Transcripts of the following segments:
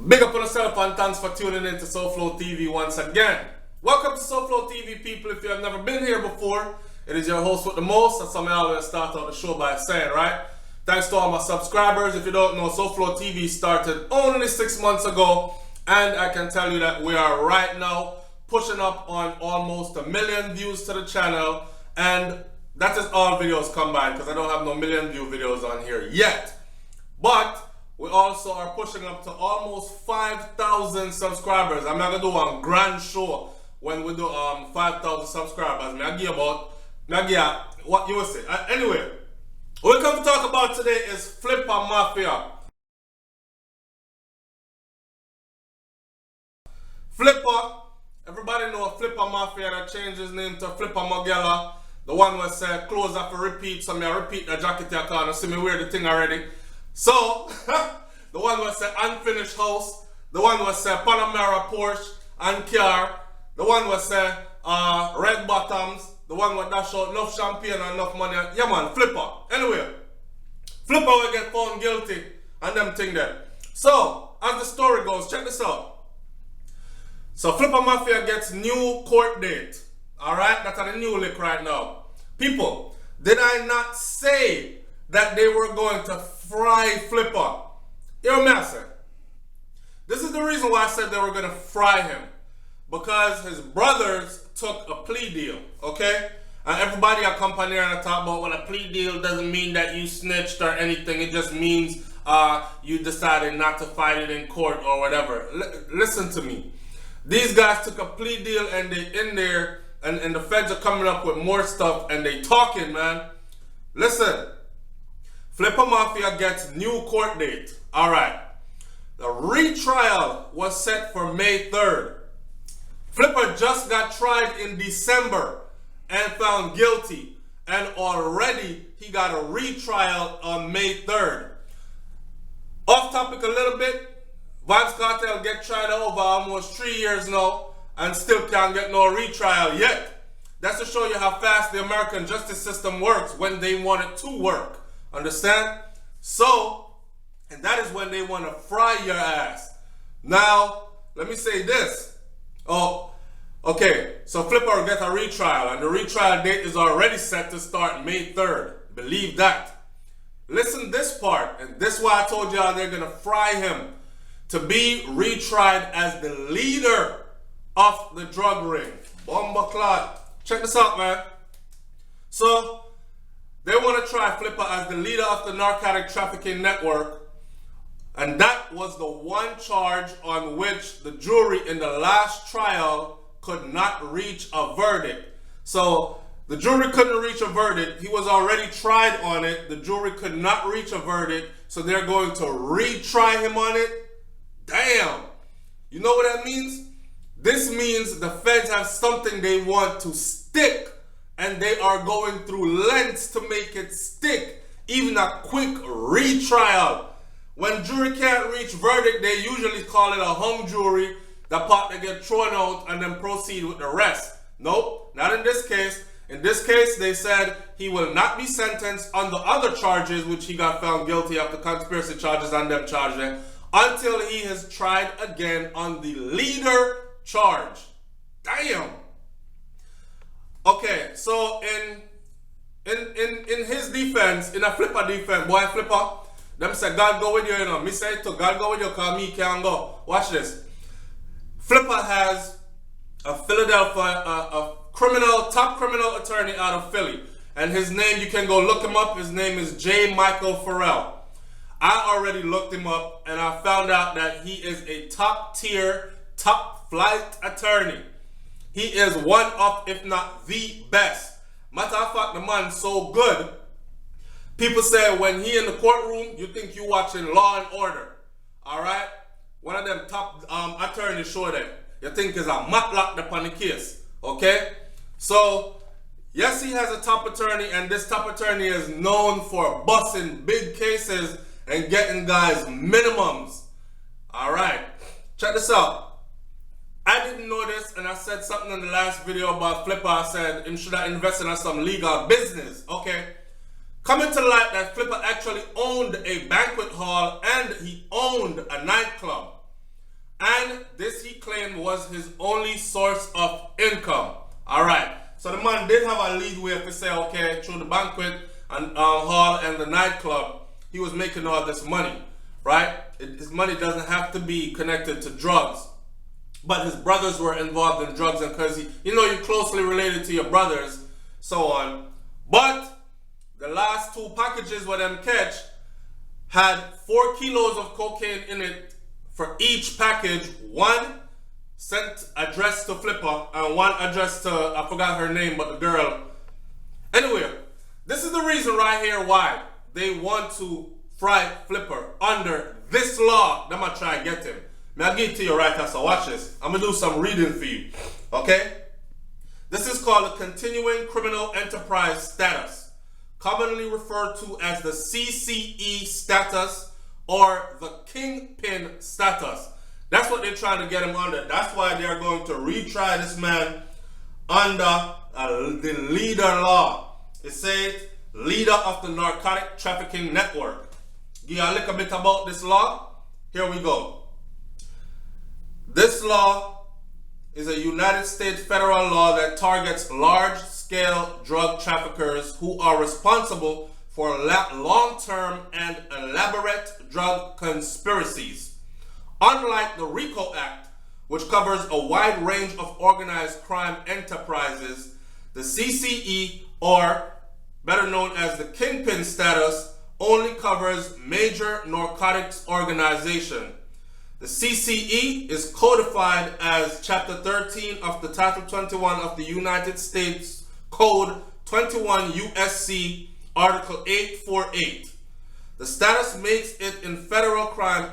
Big up on yourself and thanks for tuning in to Souflotv once again. Welcome to Souflotv, people. If you have never been here before, it is your host with the most. That's something I always start out the show by saying, right? Thanks to all my subscribers. If you don't know, Souflotv started only 6 months ago, and I can tell you that we are right now pushing up on almost 1 million views to the channel, and that is all videos combined because I don't have no million view videos on here yet. But we also are pushing up to almost 5,000 subscribers. I'm not gonna do a grand show when we do 5,000 subscribers. I give what you will say. Anyway, what we come to talk about today is Flippa Mafia. Flippa, everybody know Flippa Mafia that changed his name to Flippa Mogella. The one was said close up and repeat, so I repeat the jacket I can't see me wear the thing already. So, the one was said unfinished house, the one was said Panamera Porsche and car, the one was said red bottoms, the one with dash out enough champagne and enough money. Yeah man, Flippa. Anyway, Flippa will get found guilty and them thing there. So, as the story goes, check this out. So Flippa Mafia gets new court date. Alright, that's on the new lick right now. People, did I not say that they were going to fry Flippa? Hear me I say. This is the reason why I said they were going to fry him. Because his brothers took a plea deal, okay? And everybody I come on here and I talk about, well, a plea deal doesn't mean that you snitched or anything. It just means you decided not to fight it in court or whatever. Listen to me. These guys took a plea deal and they in there and the feds are coming up with more stuff and they talking, man. Listen. Flippa Mafia gets new court date. Alright. The retrial was set for May 3rd. Flippa just got tried in December and found guilty. And already he got a retrial on May 3rd. Off topic a little bit. Vybz Kartel get tried over almost 3 years now and still can't get no retrial yet. That's to show you how fast the American justice system works when they want it to work. Understand? So, and that is when they want to fry your ass. Now, let me say this. Oh, okay. So Flippa will get a retrial, and the retrial date is already set to start May 3rd. Believe that. Listen this part, and this is why I told y'all they're going to fry him. To be retried as the leader of the drug ring. Bomba clot. Check this out, man. So, they want to try Flippa as the leader of the Narcotics Trafficking network. And that was the one charge on which the jury in the last trial could not reach a verdict. So the jury couldn't reach a verdict. He was already tried on it. The jury could not reach a verdict. So they're going to retry him on it. Damn. You know what that means? This means the feds have something they want to stick. And they are going through lengths to make it stick. Even a quick retrial. When jury can't reach verdict, they usually call it a hung jury. The part that get thrown out and then proceed with the rest. Nope, not in this case. In this case, they said he will not be sentenced on the other charges, which he got found guilty of, the conspiracy charges and them charges, until he is tried again on the leader charge. Damn. Okay, so in his defense, in a Flippa defense, boy Flippa, them say God go with you, you know. Me say to God go with you because me can't go. Watch this. Flippa has a Philadelphia, top criminal attorney out of Philly. And his name, you can go look him up. His name is J. Michael Farrell. I already looked him up and I found out that he is a top tier, top flight attorney. He is one of, if not the best. Matter of fact, the man's so good. People say when he in the courtroom, you think you watching Law and Order. Alright? One of them top attorneys show that. You think is a matlock upon the case. Okay? So, yes, he has a top attorney, and this top attorney is known for busting big cases and getting guys minimums. Alright? Check this out. I didn't know this, and I said something in the last video about Flippa. I said him should have invested in some legal business. Okay. Coming to light that Flippa actually owned a banquet hall and he owned a nightclub. And this, he claimed, was his only source of income. Alright, so the man did have a leadway to say, okay, through the banquet and hall and the nightclub, he was making all this money, right? His money doesn't have to be connected to drugs. But his brothers were involved in drugs, and because you're closely related to your brothers, so on. But the last 2 packages with them catch had 4 kilos of cocaine in it for each package. 1 sent addressed to Flippa and 1 addressed to, I forgot her name, but the girl. Anyway, this is the reason right here why they want to fry Flippa under this law. I'm going to try and get him. I'll give it to you right now, so watch this. I'm going to do some reading for you, okay? This is called the Continuing Criminal Enterprise Status, commonly referred to as the CCE status or the Kingpin status. That's what they're trying to get him under. That's why they're going to retry this man under the leader law. It says leader of the Narcotic Trafficking Network. Give you a little bit about this law. Here we go. This law is a United States federal law that targets large-scale drug traffickers who are responsible for long-term and elaborate drug conspiracies. Unlike the RICO Act, which covers a wide range of organized crime enterprises, the CCE, or better known as the Kingpin status, only covers major narcotics organizations. The CCE is codified as Chapter 13 of the Title 21 of the United States Code 21 U.S.C. Article 848. The status makes it a federal crime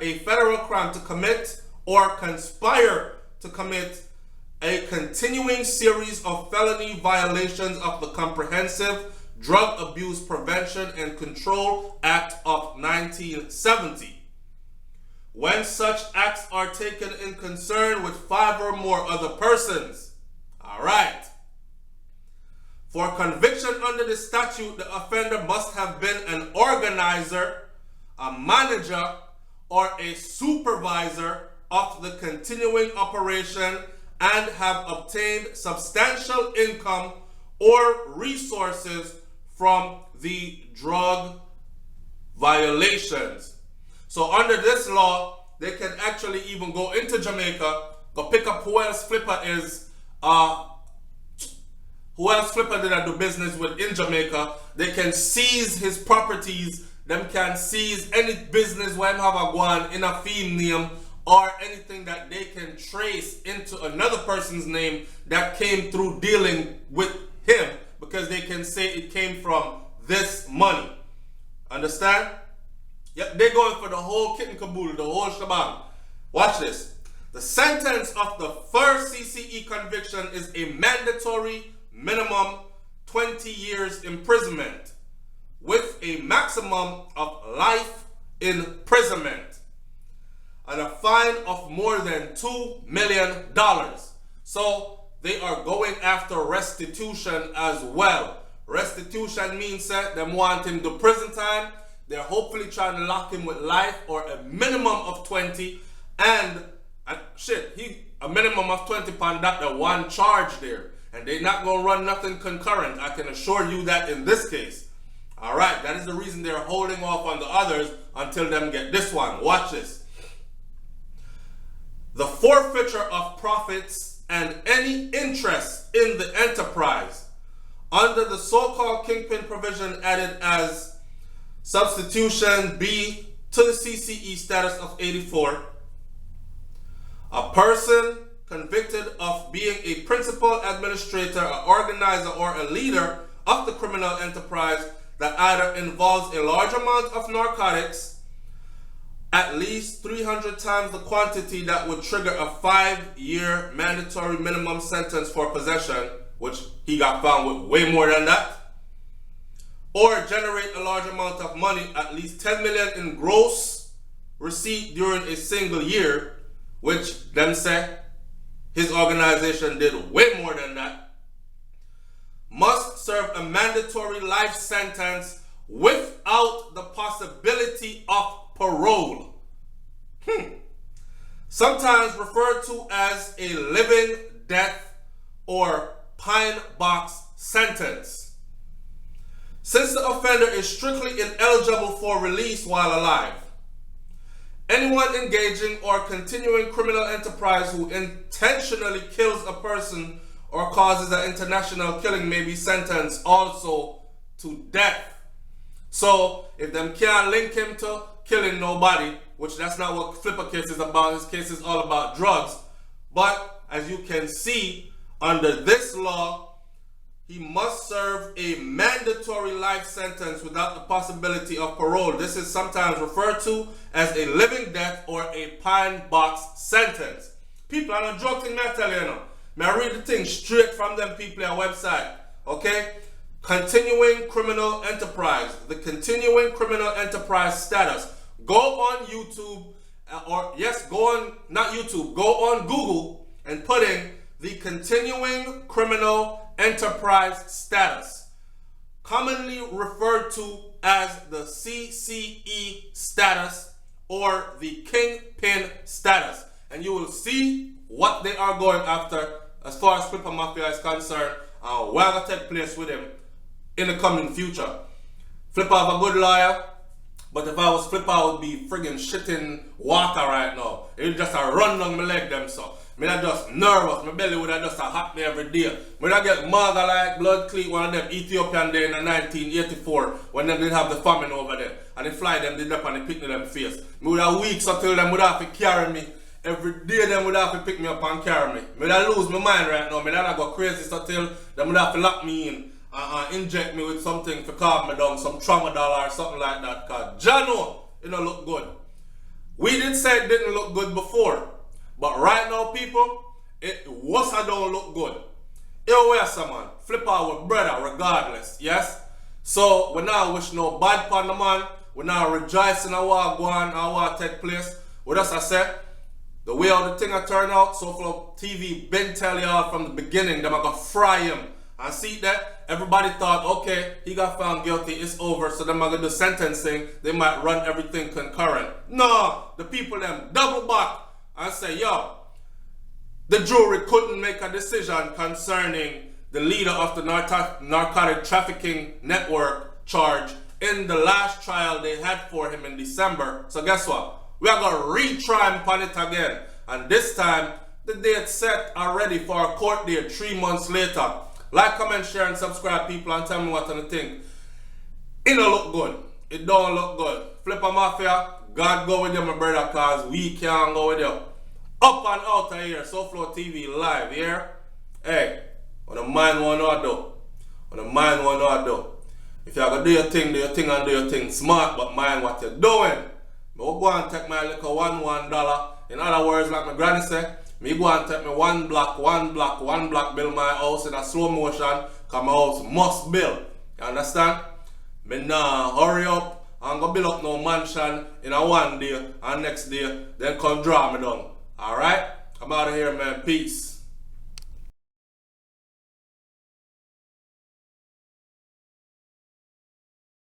to commit or conspire to commit a continuing series of felony violations of the Comprehensive Drug Abuse Prevention and Control Act of 1970. When such acts are taken in concern with 5 or more other persons. Alright. For conviction under the statute, the offender must have been an organizer, a manager, or a supervisor of the continuing operation and have obtained substantial income or resources from the drug violations. So under this law, they can actually even go into Jamaica, go pick up who else Flippa did I do business with in Jamaica. They can seize his properties. Them can seize any business where him have a guan in a fiend name or anything that they can trace into another person's name that came through dealing with him, because they can say it came from this money. Understand? Yep, they're going for the whole kit and caboodle, the whole shebang. Watch this. The sentence of the first CCE conviction is a mandatory minimum 20 years imprisonment with a maximum of life imprisonment and a fine of more than $2 million. So they are going after restitution as well. Restitution means that them want him to prison time. They're hopefully trying to lock him with life or a minimum of 20. And a minimum of 20 pound that the one charge there. And they're not going to run nothing concurrent. I can assure you that in this case. Alright, that is the reason they're holding off on the others until them get this one. Watch this. The forfeiture of profits and any interest in the enterprise under the so-called Kingpin provision added as Substitution B to the CCE status of 84. A person convicted of being a principal, administrator, an organizer, or a leader of the criminal enterprise that either involves a large amount of narcotics, at least 300 times the quantity that would trigger a 5-year mandatory minimum sentence for possession, which he got found with way more than that, or generate a large amount of money, at least 10 million in gross receipt during a single year, which them say his organization did way more than that, must serve a mandatory life sentence without the possibility of parole. sometimes referred to as a living death or pine box sentence. Since the offender is strictly ineligible for release while alive, anyone engaging or continuing criminal enterprise who intentionally kills a person or causes an international killing may be sentenced also to death. So if them can't link him to killing nobody, which that's not what Flippa case is about, his case is all about drugs. But as you can see, under this law, he must serve a mandatory life sentence without the possibility of parole. This is sometimes referred to as a living death or a pine box sentence. People, I'm not joking, me I tell you now. May I read the thing straight from them people on website, okay? Continuing criminal enterprise, the continuing criminal enterprise status. Go on YouTube, go on Google and put in the continuing criminal enterprise status, commonly referred to as the CCE status or the kingpin status. And you will see what they are going after as far as Flippa Mafia is concerned, and what will take place with him in the coming future. Flippa have a good lawyer, but if I was Flippa, I would be friggin' shitting water right now. It would just run down my leg them so. Me not just nervous, my belly would have just hot me every day. Me not get Mogella like blood cleat one of them Ethiopian day in 1984 when they did have the famine over there. And they fly them, did up and they pick me them face. Me would have weeks until them would have to carry me. Every day them would have to pick me up and carry me. Me not lose my mind right now. Me not go crazy until them would have to lock me in and inject me with something to calm me down, some tramadol or something like that. Cause Jano, it don't look good. We did say it didn't look good before. But right now, people, it was I don't look good. Yo, where someone? Flippa with brother, regardless, yes? So, we now wish no bad upon the man. We now rejoicing at what go on and what take place. What else I said? The way how the thing I turn out, Souflotv been tell y'all from the beginning, them I gonna fry him. And see that? Everybody thought, okay, he got found guilty, it's over, so them are gonna do sentencing, they might run everything concurrent. No, the people them double back and say, yo, the jury couldn't make a decision concerning the leader of the narcotic trafficking network charge in the last trial they had for him in December. So guess what? We are going to retry him on it again. And this time, the date set already for a court date 3 months later. Like, comment, share, and subscribe, people, and tell me what you think. It don't look good. It don't look good. Flippa Mafia, God go with you, my brother, cause we can't go with you. Up and out of here, Souflotv live here. Hey, what the mind want to do? What the mind want to do? If you gotta do your thing and do your thing smart, but mind what you're doing. Me will go and take my little $1. In other words, like my granny said, me go and take me one block, build my house in a slow motion, cause my house must build. You understand? Me nah hurry up and go build up no mansion in a one day and next day, then come draw me down. Alright? I'm out of here, man. Peace.